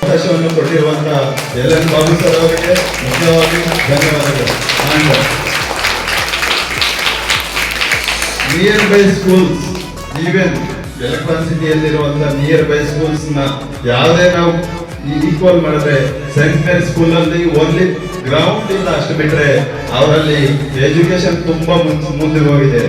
ಅವಕಾಶವನ್ನು ಕೊಟ್ಟಿರುವಂತಹ LN Babu sir ಅವರಿಗೆ ಮುಖ್ಯವಾಗಿ ಧನ್ಯವಾದಗಳು. Near by schools, even Electron ಸಿಟಿಯಲ್ಲಿರುವಂತಹ ನಿಯರ್ ಬೈ ಸ್ಕೂಲ್ಸ್ ನ ಯಾವುದೇ ನಾವು ಈಕ್ವಲ್ ಮಾಡಿದ್ರೆ ಸೆಂಟ್ ಮೇರಿ ಸ್ಕೂಲ್ ಅಲ್ಲಿ ಓನ್ಲಿ ಗ್ರೌಂಡ್ ಇಂದ ಅಷ್ಟು ಬಿಟ್ರೆ ಅವರಲ್ಲಿ ಎಜುಕೇಶನ್ ತುಂಬಾ ಮುಂದೆ ಹೋಗಿದೆ.